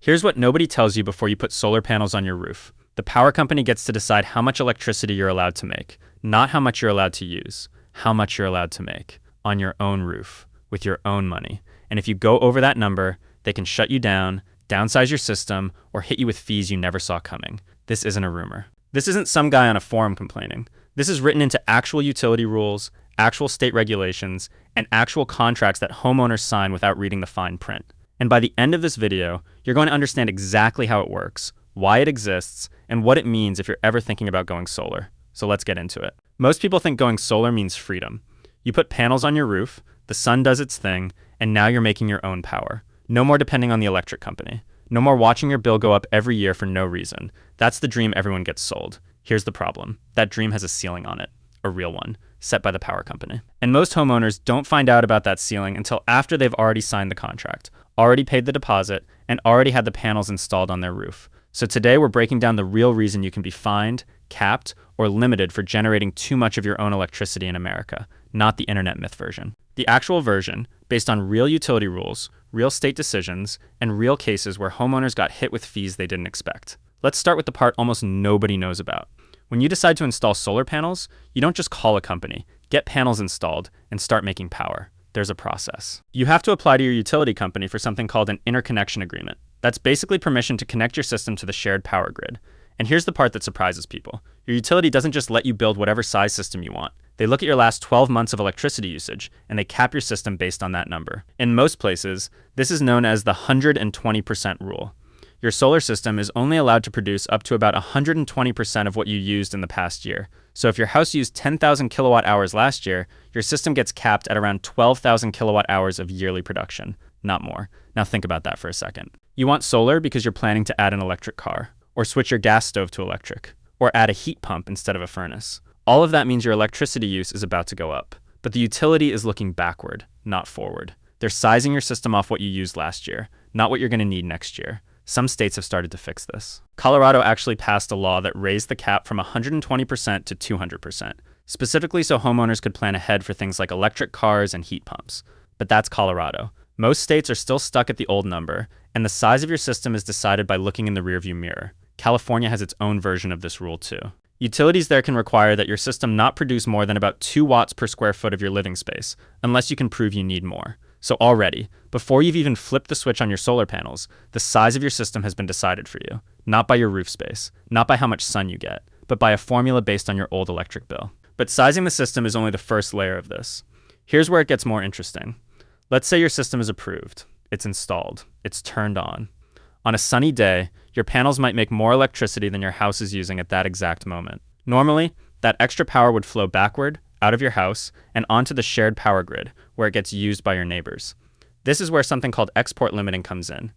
Here's what nobody tells you before you put solar panels on your roof. The power company gets to decide how much electricity you're allowed to make, not how much you're allowed to use, how much you're allowed to make on your own roof with your own money. And if you go over that number, they can shut you down, downsize your system, or hit you with fees you never saw coming. This isn't a rumor. This isn't some guy on a forum complaining. This is written into actual utility rules, actual state regulations, and actual contracts that homeowners sign without reading the fine print. And by the end of this video, you're going to understand exactly how it works, why it exists, and what it means if you're ever thinking about going solar. So let's get into it. Most people think going solar means freedom. You put panels on your roof, the sun does its thing, and now you're making your own power. No more depending on the electric company. No more watching your bill go up every year for no reason. That's the dream everyone gets sold. Here's the problem. That dream has a ceiling on it, a real one, set by the power company. And most homeowners don't find out about that ceiling until after they've already signed the contract, already paid the deposit, and already had the panels installed on their roof. So today we're breaking down the real reason you can be fined, capped, or limited for generating too much of your own electricity in America, not the internet myth version. The actual version, based on real utility rules, real state decisions, and real cases where homeowners got hit with fees they didn't expect. Let's start with the part almost nobody knows about. When you decide to install solar panels, you don't just call a company, get panels installed, and start making power. There's a process. You have to apply to your utility company for something called an interconnection agreement. That's basically permission to connect your system to the shared power grid. And here's the part that surprises people. Your utility doesn't just let you build whatever size system you want. They look at your last 12 months of electricity usage, and they cap your system based on that number. In most places, this is known as the 120% rule. Your solar system is only allowed to produce up to about 120% of what you used in the past year. So if your house used 10,000 kilowatt hours last year, your system gets capped at around 12,000 kilowatt hours of yearly production, not more. Now think about that for a second. You want solar because you're planning to add an electric car, or switch your gas stove to electric, or add a heat pump instead of a furnace. All of that means your electricity use is about to go up, but the utility is looking backward, not forward. They're sizing your system off what you used last year, not what you're going to need next year. Some states have started to fix this. Colorado actually passed a law that raised the cap from 120% to 200%, specifically so homeowners could plan ahead for things like electric cars and heat pumps. But that's Colorado. Most states are still stuck at the old number, and the size of your system is decided by looking in the rearview mirror. California has its own version of this rule too. Utilities there can require that your system not produce more than about 2 watts per square foot of your living space, unless you can prove you need more. So already, before you've even flipped the switch on your solar panels, the size of your system has been decided for you, not by your roof space, not by how much sun you get, but by a formula based on your old electric bill. But sizing the system is only the first layer of this. Here's where it gets more interesting. Let's say your system is approved, it's installed, it's turned on. On a sunny day, your panels might make more electricity than your house is using at that exact moment. Normally, that extra power would flow backward, out of your house, and onto the shared power grid, where it gets used by your neighbors. This is where something called export limiting comes in.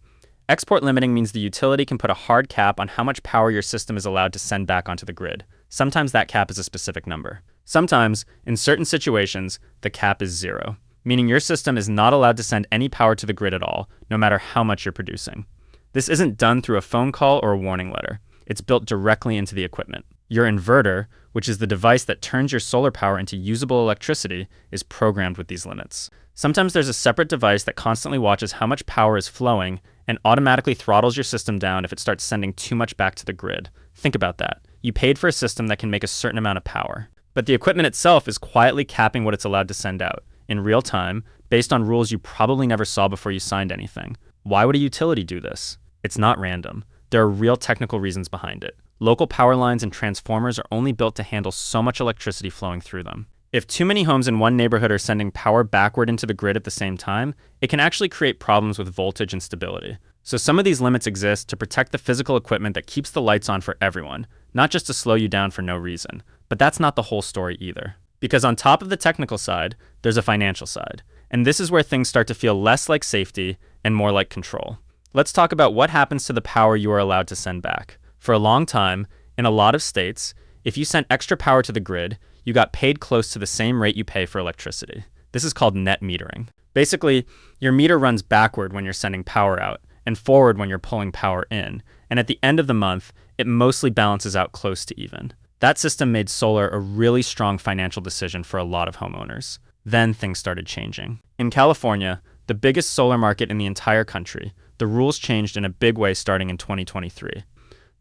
Export limiting means the utility can put a hard cap on how much power your system is allowed to send back onto the grid. Sometimes that cap is a specific number. Sometimes, in certain situations, the cap is 0, meaning your system is not allowed to send any power to the grid at all, no matter how much you're producing. This isn't done through a phone call or a warning letter. It's built directly into the equipment. Your inverter, which is the device that turns your solar power into usable electricity, is programmed with these limits. Sometimes there's a separate device that constantly watches how much power is flowing and automatically throttles your system down if it starts sending too much back to the grid. Think about that. You paid for a system that can make a certain amount of power. But the equipment itself is quietly capping what it's allowed to send out, in real time, based on rules you probably never saw before you signed anything. Why would a utility do this? It's not random. There are real technical reasons behind it. Local power lines and transformers are only built to handle so much electricity flowing through them. If too many homes in one neighborhood are sending power backward into the grid at the same time, it can actually create problems with voltage and stability. So some of these limits exist to protect the physical equipment that keeps the lights on for everyone, not just to slow you down for no reason. But that's not the whole story either. Because on top of the technical side, there's a financial side. And this is where things start to feel less like safety and more like control. Let's talk about what happens to the power you are allowed to send back. For a long time, in a lot of states, if you sent extra power to the grid, you got paid close to the same rate you pay for electricity. This is called net metering. Basically, your meter runs backward when you're sending power out and forward when you're pulling power in. And at the end of the month, it mostly balances out close to even. That system made solar a really strong financial decision for a lot of homeowners. Then things started changing. In California, the biggest solar market in the entire country, the rules changed in a big way starting in 2023.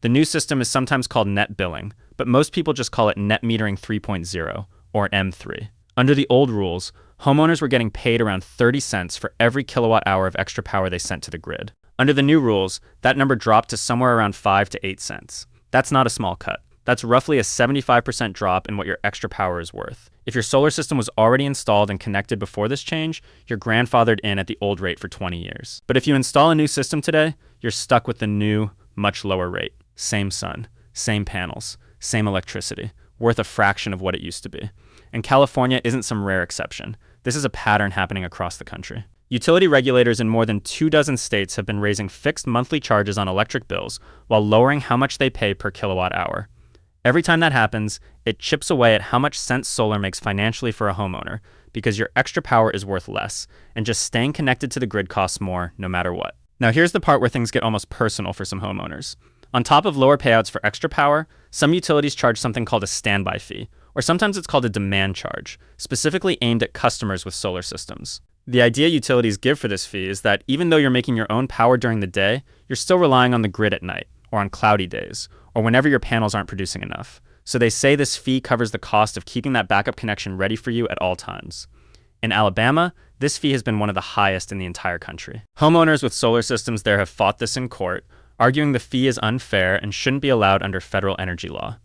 The new system is sometimes called net billing, but most people just call it net metering 3.0, or M3. Under the old rules, homeowners were getting paid around 30 cents for every kilowatt hour of extra power they sent to the grid. Under the new rules, that number dropped to somewhere around 5 to 8 cents. That's not a small cut. That's roughly a 75% drop in what your extra power is worth. If your solar system was already installed and connected before this change, you're grandfathered in at the old rate for 20 years. But if you install a new system today, you're stuck with the new, much lower rate. Same sun, same panels, same electricity, worth a fraction of what it used to be. And California isn't some rare exception. This is a pattern happening across the country. Utility regulators in more than 24 states have been raising fixed monthly charges on electric bills while lowering how much they pay per kilowatt hour. Every time that happens, it chips away at how much sense solar makes financially for a homeowner, because your extra power is worth less, and just staying connected to the grid costs more no matter what. Now here's the part where things get almost personal for some homeowners. On top of lower payouts for extra power, some utilities charge something called a standby fee, or sometimes it's called a demand charge, specifically aimed at customers with solar systems. The idea utilities give for this fee is that even though you're making your own power during the day, you're still relying on the grid at night, or on cloudy days, or whenever your panels aren't producing enough. So they say this fee covers the cost of keeping that backup connection ready for you at all times. In Alabama, this fee has been one of the highest in the entire country. Homeowners with solar systems there have fought this in court, arguing the fee is unfair and shouldn't be allowed under federal energy law.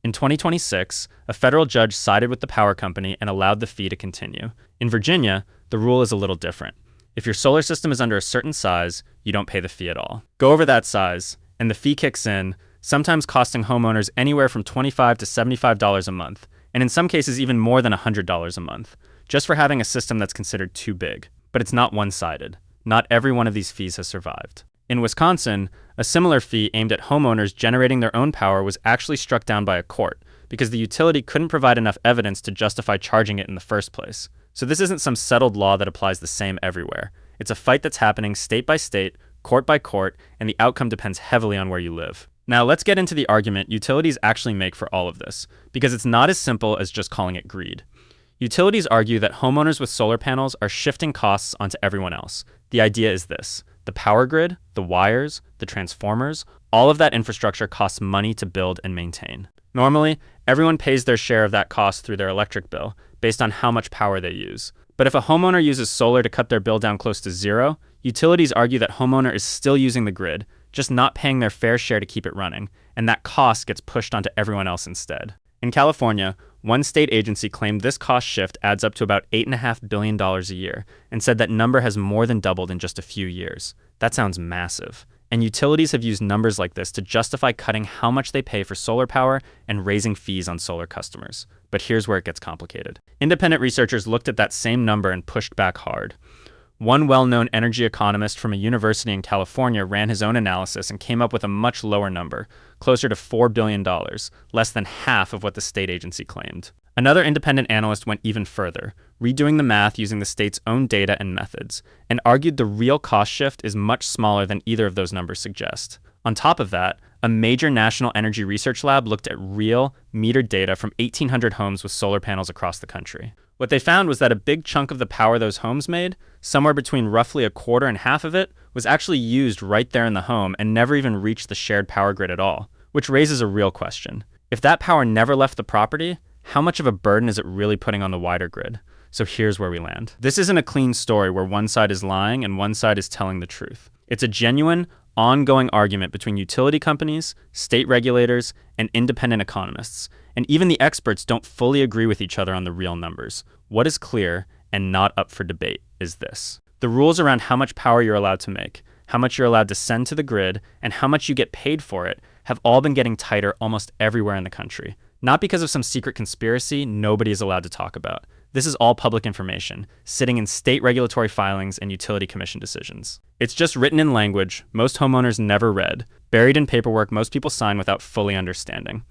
In 2026, a federal judge sided with the power company and allowed the fee to continue. In Virginia, the rule is a little different. If your solar system is under a certain size, you don't pay the fee at all. Go over that size, and the fee kicks in, sometimes costing homeowners anywhere from $25 to $75 a month, and in some cases even more than $100 a month, just for having a system that's considered too big. But it's not one-sided. Not every one of these fees has survived. In Wisconsin, a similar fee aimed at homeowners generating their own power was actually struck down by a court because the utility couldn't provide enough evidence to justify charging it in the first place. So this isn't some settled law that applies the same everywhere. It's a fight that's happening state by state, court by court, and the outcome depends heavily on where you live. Now let's get into the argument utilities actually make for all of this, because it's not as simple as just calling it greed. Utilities argue that homeowners with solar panels are shifting costs onto everyone else. The idea is this: the power grid, the wires, the transformers, all of that infrastructure costs money to build and maintain. Normally, everyone pays their share of that cost through their electric bill, based on how much power they use. But if a homeowner uses solar to cut their bill down close to zero, utilities argue that homeowner is still using the grid, just not paying their fair share to keep it running, and that cost gets pushed onto everyone else instead. In California, one state agency claimed this cost shift adds up to about $8.5 billion a year, and said that number has more than doubled in just a few years. That sounds massive. And utilities have used numbers like this to justify cutting how much they pay for solar power and raising fees on solar customers. But here's where it gets complicated. Independent researchers looked at that same number and pushed back hard. One well-known energy economist from a university in California ran his own analysis and came up with a much lower number, closer to $4 billion, less than half of what the state agency claimed. Another independent analyst went even further, redoing the math using the state's own data and methods, and argued the real cost shift is much smaller than either of those numbers suggest. On top of that, a major national energy research lab looked at real, metered data from 1,800 homes with solar panels across the country. What they found was that a big chunk of the power those homes made, somewhere between roughly a quarter and half of it, was actually used right there in the home and never even reached the shared power grid at all, which raises a real question. If that power never left the property, how much of a burden is it really putting on the wider grid? So here's where we land. This isn't a clean story where one side is lying and one side is telling the truth. It's a genuine, ongoing argument between utility companies, state regulators, and independent economists. And even the experts don't fully agree with each other on the real numbers. What is clear and not up for debate is this: the rules around how much power you're allowed to make, how much you're allowed to send to the grid, and how much you get paid for it have all been getting tighter almost everywhere in the country. Not because of some secret conspiracy nobody is allowed to talk about. This is all public information, sitting in state regulatory filings and utility commission decisions. It's just written in language most homeowners never read, buried in paperwork most people sign without fully understanding.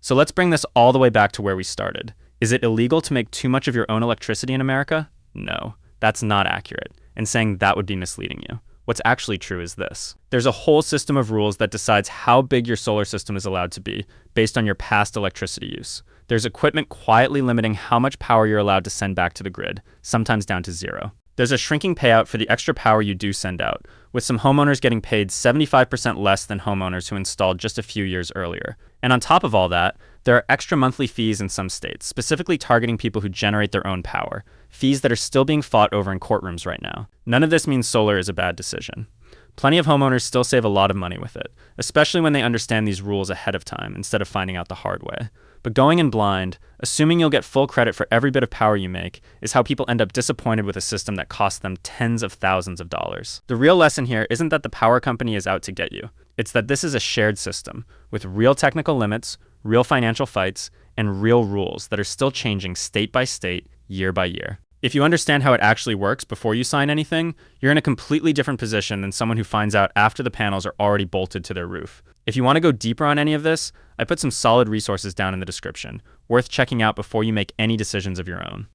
So let's bring this all the way back to where we started. Is it illegal to make too much of your own electricity in America? No, that's not accurate, and saying that would be misleading you. What's actually true is this: there's a whole system of rules that decides how big your solar system is allowed to be based on your past electricity use. There's equipment quietly limiting how much power you're allowed to send back to the grid, sometimes down to zero. There's a shrinking payout for the extra power you do send out, with some homeowners getting paid 75% less than homeowners who installed just a few years earlier. And on top of all that, there are extra monthly fees in some states, specifically targeting people who generate their own power, fees that are still being fought over in courtrooms right now. None of this means solar is a bad decision. Plenty of homeowners still save a lot of money with it, especially when they understand these rules ahead of time instead of finding out the hard way. But going in blind, assuming you'll get full credit for every bit of power you make, is how people end up disappointed with a system that costs them tens of thousands of dollars. The real lesson here isn't that the power company is out to get you. It's that this is a shared system, with real technical limits, real financial fights, and real rules that are still changing state by state, year by year. If you understand how it actually works before you sign anything, you're in a completely different position than someone who finds out after the panels are already bolted to their roof. If you want to go deeper on any of this, I put some solid resources down in the description, worth checking out before you make any decisions of your own.